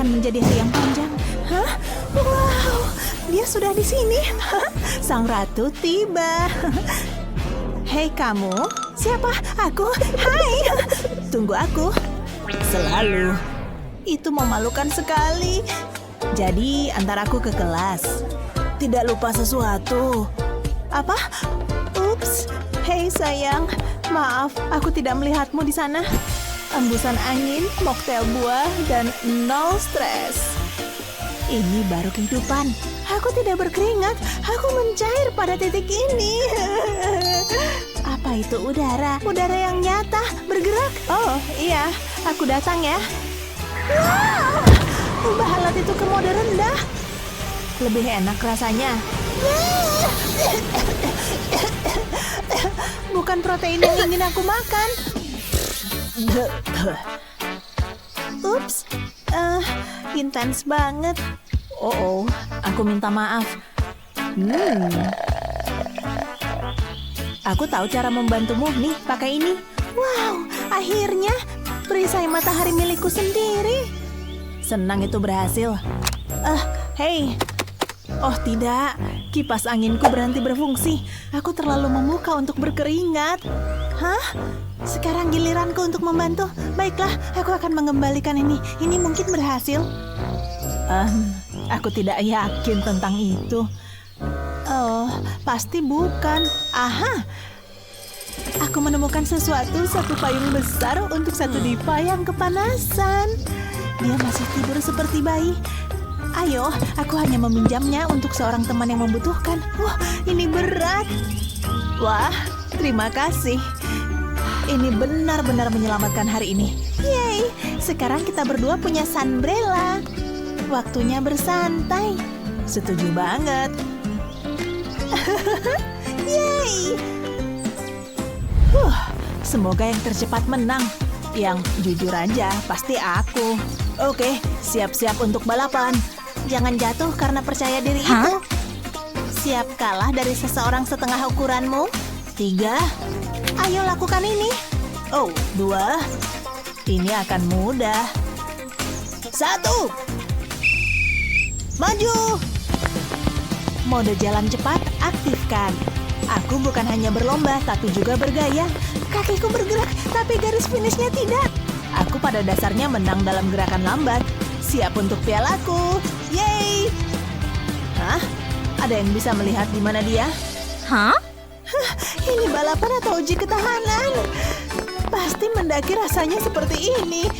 akan menjadi hari yang panjang. Hah? Wow, dia sudah di sini. Sang ratu tiba. Hei kamu, siapa? Aku? Hai, tunggu aku. Selalu. Itu memalukan sekali. Jadi antar aku ke kelas. Tidak lupa sesuatu. Apa? Ups. Hei sayang, maaf aku tidak melihatmu di sana. Embusan angin, moktel buah, dan nol stres. Ini baru kehidupan. Aku tidak berkeringat. Aku mencair pada titik ini. Apa itu udara? Udara yang nyata, bergerak. Oh iya, aku datang ya. Wow! Ubah alat itu ke mode rendah. Lebih enak rasanya. Bukan protein yang ingin aku makan. Ups, intens banget. Oh, aku minta maaf. Aku tahu cara membantumu. Nih, pakai ini. Wow, akhirnya perisai matahari milikku sendiri. Senang itu berhasil. Hei. Oh tidak, kipas anginku berhenti berfungsi. Aku terlalu memuka untuk berkeringat. Hah? Sekarang giliranku untuk membantu. Baiklah, aku akan mengembalikan ini. Ini mungkin berhasil. Aku tidak yakin tentang itu. Oh, pasti bukan. Aha! Aku menemukan sesuatu, satu payung besar untuk satu diva yang kepanasan. Dia masih tidur seperti bayi. Ayo, aku hanya meminjamnya untuk seorang teman yang membutuhkan. Wah, ini berat. Wah, terima kasih. Ini benar-benar menyelamatkan hari ini. Yeay, sekarang kita berdua punya sunbrella. Waktunya bersantai. Setuju banget. Yeay. Semoga yang tercepat menang. Yang jujur aja, pasti aku. Oke, siap-siap untuk balapan. Jangan jatuh karena percaya diri itu. Siap kalah dari seseorang setengah ukuranmu? 3. Ayo lakukan ini. 2. Ini akan mudah. 1. Maju. Mode jalan cepat aktifkan. Aku bukan hanya berlomba, tapi juga bergaya. Kakiku bergerak, tapi garis finishnya tidak. Aku pada dasarnya menang dalam gerakan lambat. Siap untuk pialaku. Yeay! Hah? Ada yang bisa melihat di mana dia? Hah? Ini balapan atau uji ketahanan? Pasti mendaki rasanya seperti ini.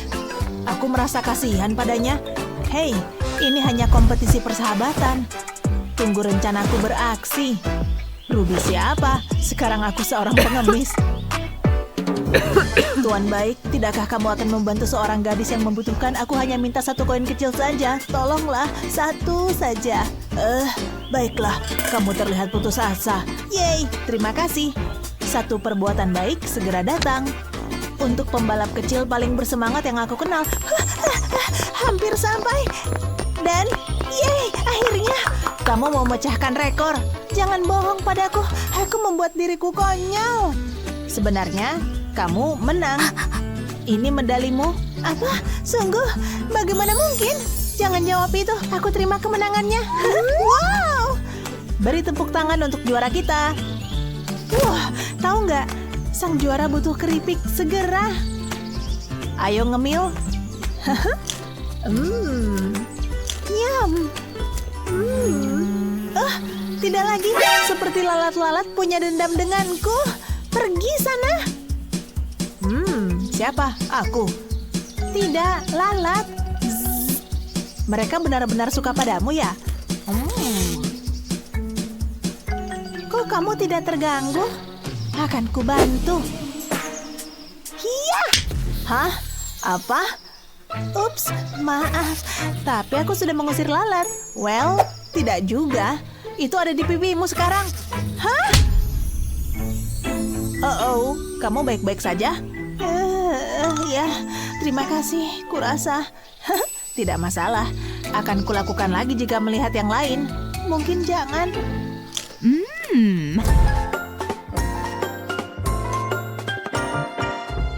Aku merasa kasihan padanya. Hei, ini hanya kompetisi persahabatan. Tunggu rencanaku beraksi. Ruby siapa? Sekarang aku seorang pengemis. Tuan baik, tidakkah kamu akan membantu seorang gadis yang membutuhkan? Aku hanya minta 1 koin kecil saja. Tolonglah, 1 saja. Baiklah, kamu terlihat putus asa. Yeay, terima kasih. 1 perbuatan baik segera datang. Untuk pembalap kecil paling bersemangat yang aku kenal. Hampir sampai. Dan, yeay, akhirnya. Kamu mau memecahkan rekor. Jangan bohong padaku. Aku membuat diriku konyol. Sebenarnya, kamu menang. Ini medalimu. Apa? Sungguh? Bagaimana mungkin? Jangan jawab itu. Aku terima kemenangannya. Wow! Beri tepuk tangan untuk juara kita. Wah, tahu nggak? Sang juara butuh keripik segera. Ayo ngemil. Yum. Tidak lagi. Seperti lalat-lalat punya dendam denganku. Pergi sana. Siapa? Aku. Tidak, lalat. Zzz. Mereka benar-benar suka padamu ya? Kok kamu tidak terganggu? Akan kubantu. Hiya! Hah? Apa? Ups, maaf. Tapi aku sudah mengusir lalat. Well, tidak juga. Itu ada di pipimu sekarang. Hah? Kamu baik-baik saja? Ya, terima kasih, kurasa. Tidak masalah. Akan kulakukan lagi jika melihat yang lain. Mungkin jangan.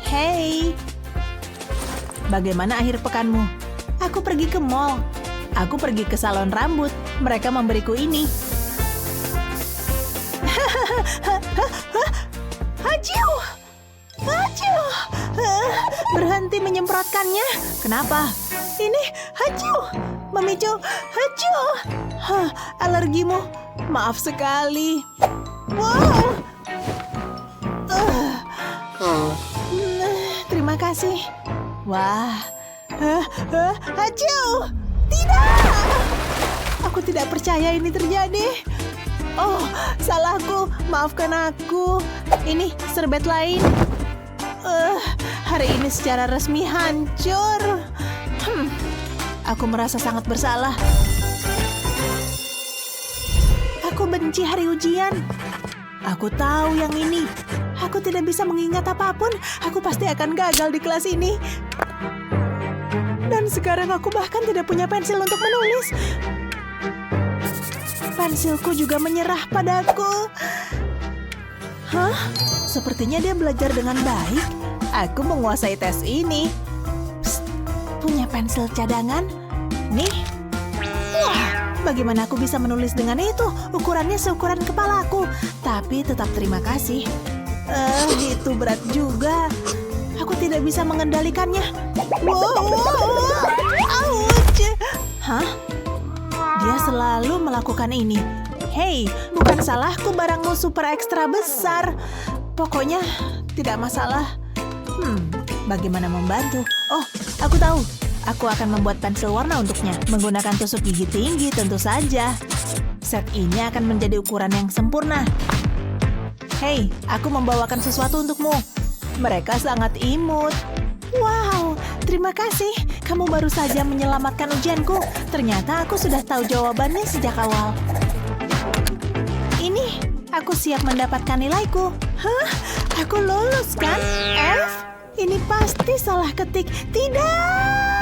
Hey. Bagaimana akhir pekanmu? Aku pergi ke mall. Aku pergi ke salon rambut. Mereka memberiku ini. Hajiu! Hajiu! Berhenti menyemprotkannya. Kenapa? Ini hajiu! Memicu hajiu! Alergimu. Maaf sekali. Wow! Terima kasih. Wah. Hajiu! Tidak! Aku tidak percaya ini terjadi. Oh, salahku. Maafkan aku. Ini serbet lain. Hari ini secara resmi hancur. Aku merasa sangat bersalah. Aku benci hari ujian. Aku tahu yang ini. Aku tidak bisa mengingat apapun. Aku pasti akan gagal di kelas ini. Dan sekarang aku bahkan tidak punya pensil untuk menulis. Pensilku juga menyerah padaku. Hah? Sepertinya dia belajar dengan baik. Aku menguasai tes ini. Psst, punya pensil cadangan? Nih. Wah, bagaimana aku bisa menulis dengan itu? Ukurannya seukuran kepalaku. Tapi tetap terima kasih. Itu berat juga. Aku tidak bisa mengendalikannya. Wow. Ouch. Hah? Dia selalu melakukan ini. Hei, bukan salahku barangmu super ekstra besar. Pokoknya tidak masalah. Bagaimana membantu? Oh, aku tahu. Aku akan membuat pensil warna untuknya. Menggunakan tusuk gigi tinggi tentu saja. Set ini akan menjadi ukuran yang sempurna. Hei, aku membawakan sesuatu untukmu. Mereka sangat imut. Wow, terima kasih. Kamu baru saja menyelamatkan ujianku. Ternyata aku sudah tahu jawabannya sejak awal. Ini, aku siap mendapatkan nilaiku. Hah? Aku lulus kan? F? Ini pasti salah ketik. Tidak!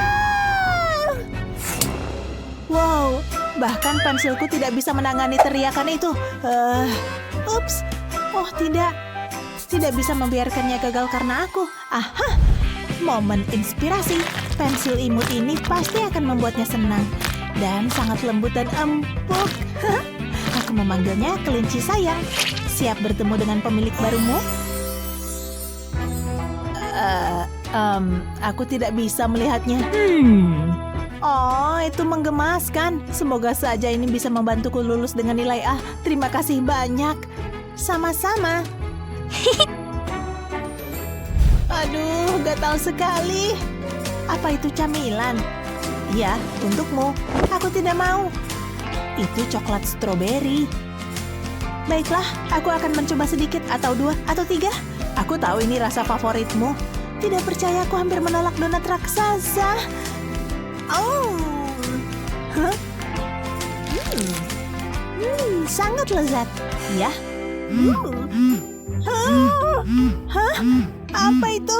Wow, bahkan pensilku tidak bisa menangani teriakan itu. Ups. Oh tidak. Tidak bisa membiarkannya gagal karena aku. Aha! Momen inspirasi. Pensil imut ini pasti akan membuatnya senang. Dan sangat lembut dan empuk. Aku memanggilnya kelinci sayang. Siap bertemu dengan pemilik barumu? Aku tidak bisa melihatnya. Oh, itu menggemaskan. Semoga saja ini bisa membantuku lulus dengan nilai A. Terima kasih banyak. Sama-sama. Aduh, gatal sekali. Apa itu camilan? Ya, untukmu. Aku tidak mau. Itu coklat stroberi. Baiklah, aku akan mencoba sedikit atau 2 atau 3. Aku tahu ini rasa favoritmu. Tidak percaya aku hampir menolak donat raksasa. Oh. Huh? Sangat lezat. Ya. Hah? Apa itu?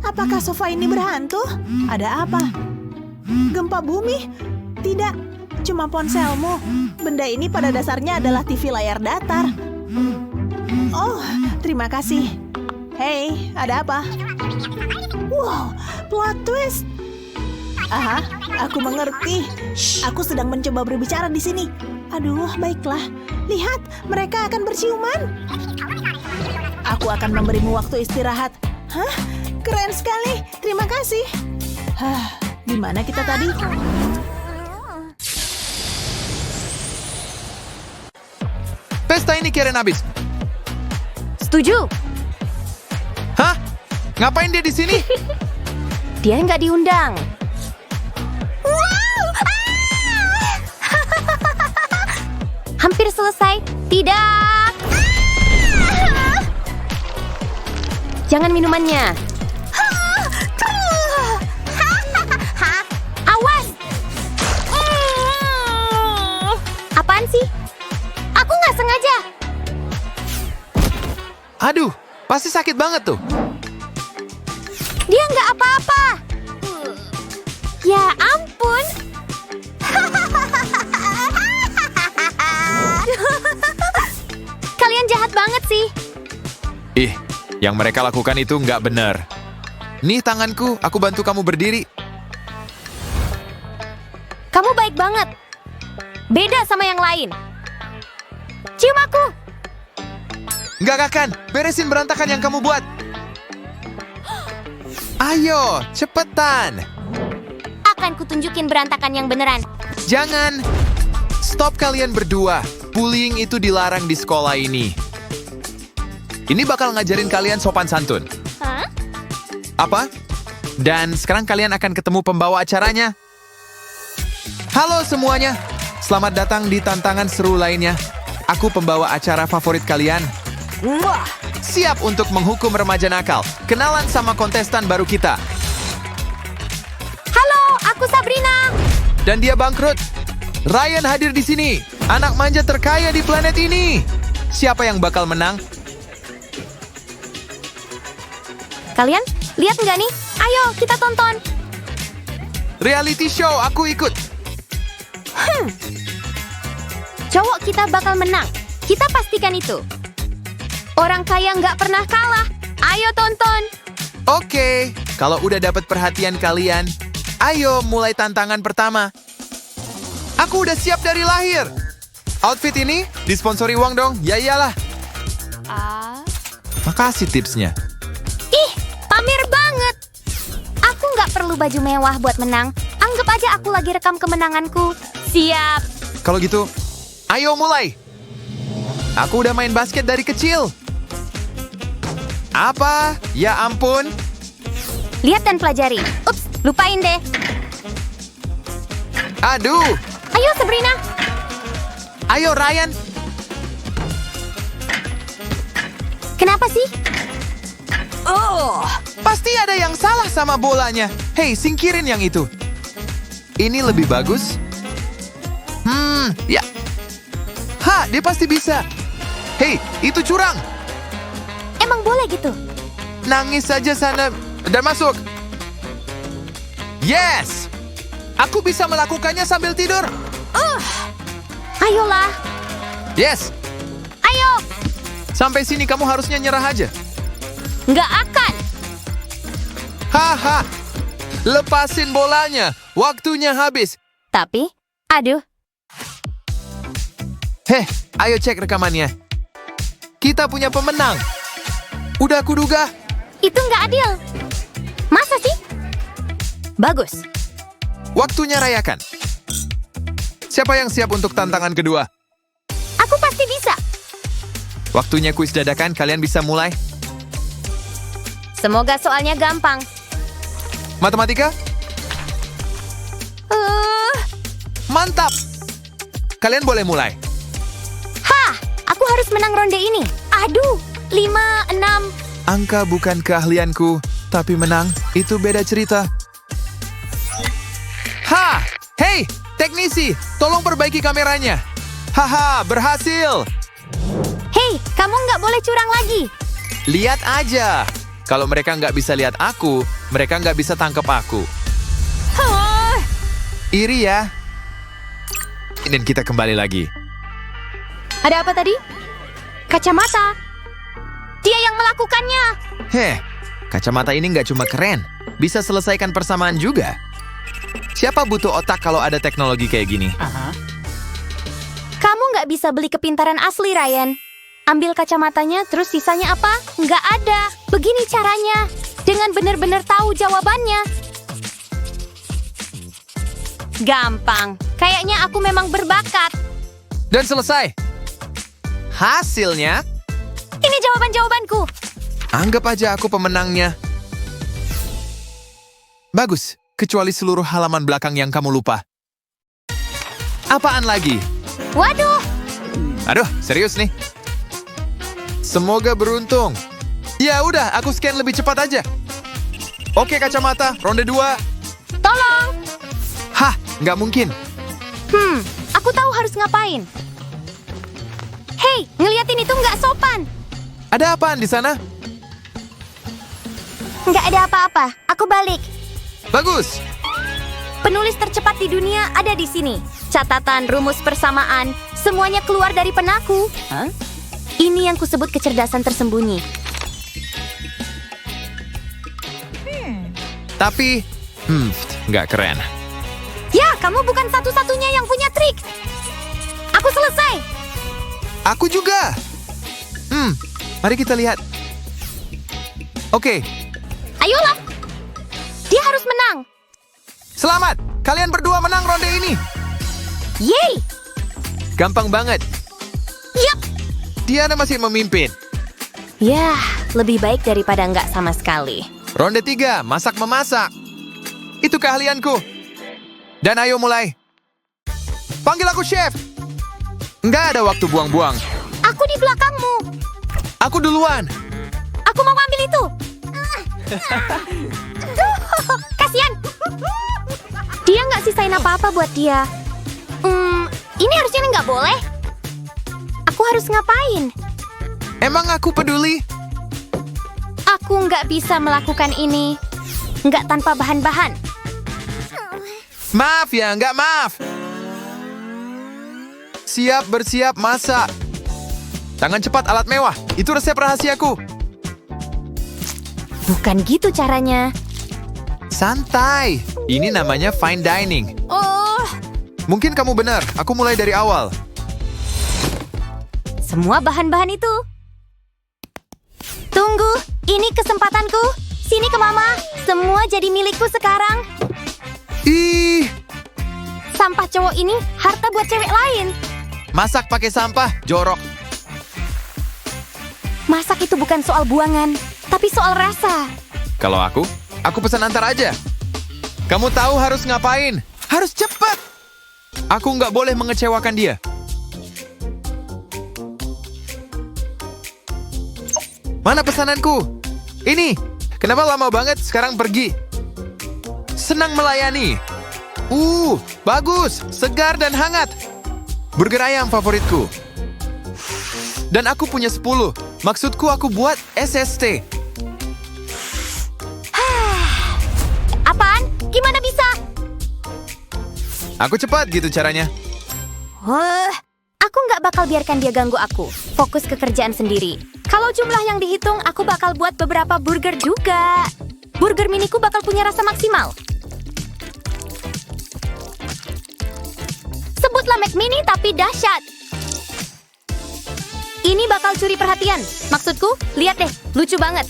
Apakah sofa ini berhantu? Ada apa? Gempa bumi? Tidak, cuma ponselmu. Benda ini pada dasarnya adalah TV layar datar. Oh, terima kasih. Hei, ada apa? Wow, plot twist. Aha, aku mengerti. Aku sedang mencoba berbicara di sini. Aduh, baiklah. Lihat, mereka akan berciuman. Aku akan memberimu waktu istirahat. Hah? Keren sekali. Terima kasih. Di mana kita tadi? Pesta ini keren habis. Setuju. Hah? Ngapain dia di sini? Dia nggak diundang. Hampir selesai. Tidak. Jangan minumannya. Awas. Apaan sih? Aku nggak sengaja. Aduh, pasti sakit banget tuh. Dia nggak apa-apa. Ya ampun. Kalian jahat banget sih. Ih, yang mereka lakukan itu nggak benar. Nih tanganku, aku bantu kamu berdiri. Kamu baik banget. Beda sama yang lain. Cium aku. Nggak akan, beresin berantakan yang kamu buat. Ayo, cepetan. Akan kutunjukin berantakan yang beneran. Jangan. Stop kalian berdua. Bullying itu dilarang di sekolah ini. Ini bakal ngajarin kalian sopan santun. Hah? Apa? Dan sekarang kalian akan ketemu pembawa acaranya. Halo semuanya. Selamat datang di tantangan seru lainnya. Aku pembawa acara favorit kalian. Wah, siap untuk menghukum remaja nakal. Kenalan sama kontestan baru kita. Halo, aku Sabrina. Dan dia bangkrut. Ryan hadir di sini. Anak manja terkaya di planet ini. Siapa yang bakal menang? Kalian lihat nggak nih? Ayo kita tonton. Reality show, aku ikut. Cowok kita bakal menang. Kita pastikan itu. Orang kaya nggak pernah kalah. Ayo tonton. Oke, kalau udah dapat perhatian kalian, ayo mulai tantangan pertama. Aku udah siap dari lahir. Outfit ini disponsori uang dong. Ya iyalah. Makasih tipsnya. Ih, pamer banget. Aku nggak perlu baju mewah buat menang. Anggap aja aku lagi rekam kemenanganku. Siap. Kalau gitu, ayo mulai. Aku udah main basket dari kecil. Apa? Ya ampun. Lihat dan pelajari. Ups, lupain deh. Aduh. Ayo Sabrina. Ayo Ryan. Kenapa sih? Oh, pasti ada yang salah sama bolanya. Hei, singkirin yang itu. Ini lebih bagus. Ya. Ha, dia pasti bisa. Hei, itu curang. Emang boleh gitu? Nangis saja sana dan masuk. Yes! Aku bisa melakukannya sambil tidur. Ayolah. Yes! Ayo. Sampai sini kamu harusnya nyerah aja. Nggak akan. Haha! Lepasin bolanya. Waktunya habis. Tapi, aduh. Heh, ayo cek rekamannya. Kita punya pemenang. Udah kuduga. Itu nggak adil. Masa sih? Bagus. Waktunya rayakan. Siapa yang siap untuk tantangan kedua? Aku pasti bisa. Waktunya kuis dadakan, kalian bisa mulai. Semoga soalnya gampang. Matematika? Mantap! Kalian boleh mulai. Hah, aku harus menang ronde ini. Aduh, 5, 6. Angka bukan keahlianku, tapi menang itu beda cerita. Ha! Hei, teknisi, tolong perbaiki kameranya. Haha, berhasil. Hei, kamu nggak boleh curang lagi. Lihat aja. Kalau mereka nggak bisa lihat aku, mereka nggak bisa tangkap aku. Iri ya. Dan kita kembali lagi. Ada apa tadi? Kacamata. Dia yang melakukannya. Heh, kacamata ini nggak cuma keren, bisa selesaikan persamaan juga. Siapa butuh otak kalau ada teknologi kayak gini? Kamu nggak bisa beli kepintaran asli, Ryan. Ambil kacamatanya, terus sisanya apa? Nggak ada. Begini caranya. Dengan benar-benar tahu jawabannya. Gampang. Kayaknya aku memang berbakat. Dan selesai. Hasilnya, Ini jawaban-jawabanku. anggap aja aku pemenangnya. Bagus, kecuali seluruh halaman belakang yang kamu lupa. Apaan lagi? Waduh. Aduh, serius nih. Semoga beruntung. Ya udah, aku scan lebih cepat aja. Oke, kacamata, ronde 2. Tolong. Hah, nggak mungkin. Aku tahu harus ngapain. Hei, ngeliatin itu nggak sopan. Ada apaan di sana? Nggak ada apa-apa. Aku balik. Bagus. Penulis tercepat di dunia ada di sini. Catatan, rumus persamaan, semuanya keluar dari penaku. Ini yang kusebut kecerdasan tersembunyi. Tapi, nggak keren. Ya, kamu bukan satu-satunya yang punya trik. Aku selesai. Aku juga. Mari kita lihat. Oke, Ayolah. Dia harus menang. selamat. Kalian berdua menang ronde ini. Yeay. Gampang banget. Yap. Diana masih memimpin. Yah, lebih baik daripada nggak sama sekali. Ronde 3, masak-memasak. Itu keahlianku. Dan ayo mulai. Panggil aku chef. Nggak ada waktu buang-buang. Aku di belakangmu. Aku duluan. Aku mau ambil itu. Kasian. Dia nggak sisain apa-apa buat dia. Ini harusnya nggak boleh. Aku harus ngapain? Emang aku peduli? Aku nggak bisa melakukan ini. Nggak tanpa bahan-bahan. Maaf ya, nggak maaf. Siap bersiap masak. Tangan cepat alat mewah. Itu resep rahasiaku. Bukan gitu caranya. Santai. Ini namanya fine dining. Oh, Mungkin kamu benar. Aku mulai dari awal. semua bahan-bahan itu. Tunggu, ini kesempatanku. Sini ke mama. Semua jadi milikku sekarang. Ih, Sampah cowok ini harta buat cewek lain. masak pakai sampah, jorok. Masak itu bukan soal buangan, tapi soal rasa. Kalau aku pesan antar aja. Kamu tahu harus ngapain? Harus cepat. Aku nggak boleh mengecewakan dia. Mana pesananku? Ini. Kenapa lama banget sekarang pergi? Senang melayani. Bagus, segar dan hangat. Burger ayam favoritku. Dan aku punya 10. Maksudku aku buat SST. Apaan? Gimana bisa? Aku cepat gitu caranya. Aku nggak bakal biarkan dia ganggu aku. Fokus ke kerjaan sendiri. Kalau jumlah yang dihitung, aku bakal buat beberapa burger juga. Burger miniku bakal punya rasa maksimal. Sebutlah McMini tapi dahsyat. Ini bakal curi perhatian. Maksudku, lihat deh, lucu banget.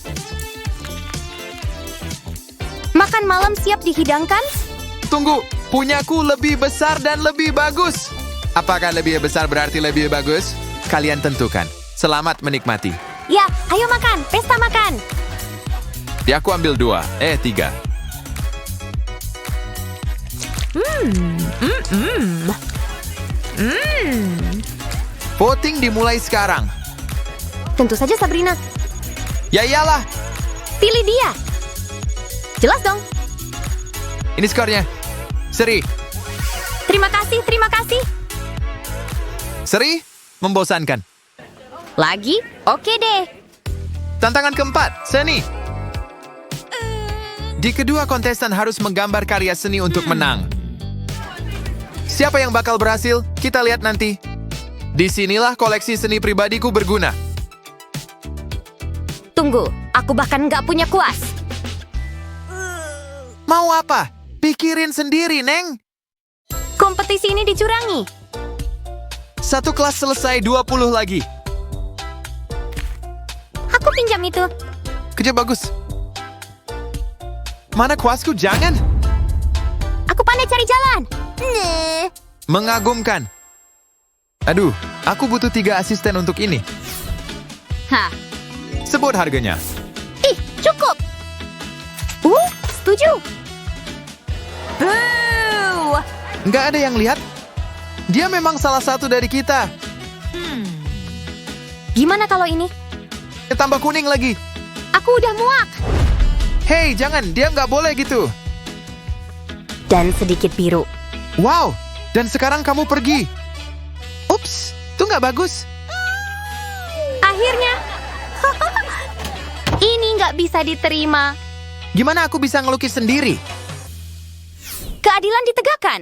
Makan malam siap dihidangkan? Tunggu, punyaku lebih besar dan lebih bagus. Apakah lebih besar berarti lebih bagus? Kalian tentukan. Selamat menikmati. Ya, ayo makan, pesta makan. Ya, aku ambil 3. Voting dimulai sekarang. Tentu saja Sabrina. Ya iyalah, Pilih dia. Jelas dong. ini skornya. Seri. Terima kasih, terima kasih. Seri, membosankan. Lagi? Oke deh. Tantangan keempat, seni. Di kedua kontestan harus menggambar karya seni untuk menang. Siapa yang bakal berhasil? Kita lihat nanti. Disinilah koleksi seni pribadiku berguna. Tunggu, aku bahkan nggak punya kuas. Mau apa? Pikirin sendiri, Neng. Kompetisi ini dicurangi. Satu kelas selesai 20 lagi. Aku pinjam itu. Kerja bagus. Mana kuasku? Jangan. Aku pandai cari jalan. Mengagumkan. Aduh, aku butuh 3 asisten untuk ini. Hah. Sebut harganya. Ih, cukup. Setuju. Boo. Nggak ada yang lihat? Dia memang salah satu dari kita. Gimana kalau ini? Tambah kuning lagi. Aku udah muak. Hei, jangan. Dia nggak boleh gitu. Dan sedikit biru. Wow, dan sekarang kamu pergi. Ups, itu nggak bagus. Akhirnya. Ini nggak bisa diterima. Gimana aku bisa ngelukis sendiri? Keadilan ditegakkan.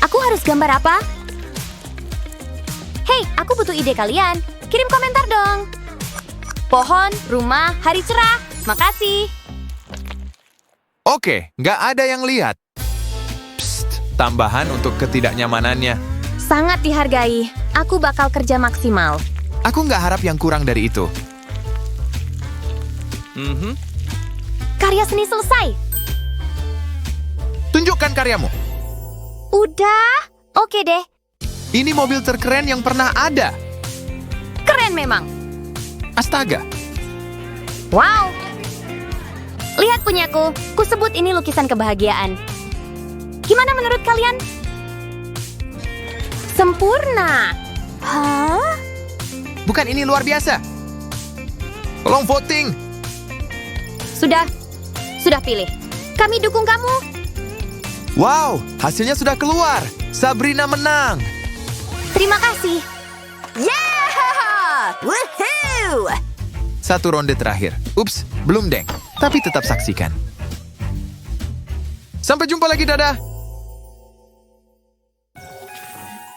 Aku harus gambar apa? Hei, aku butuh ide kalian. Kirim komentar dong. Pohon, rumah, hari cerah. Makasih. Oke, nggak ada yang lihat. Psst, tambahan untuk ketidaknyamanannya. Sangat dihargai. Aku bakal kerja maksimal. Aku nggak harap yang kurang dari itu. Karya seni selesai. Tunjukkan karyamu. Udah? Oke deh. Ini mobil terkeren yang pernah ada. Keren memang. Astaga. Wow. Lihat punyaku. Kusebut ini lukisan kebahagiaan. Gimana menurut kalian? Sempurna. Hah? Bukan ini luar biasa? Tolong voting. Sudah pilih. Kami dukung kamu. Wow, hasilnya sudah keluar. Sabrina menang. Terima kasih. Yeah! Woohoo! Satu ronde terakhir. Ups, belum deng. Tapi tetap saksikan. Sampai jumpa lagi, dadah.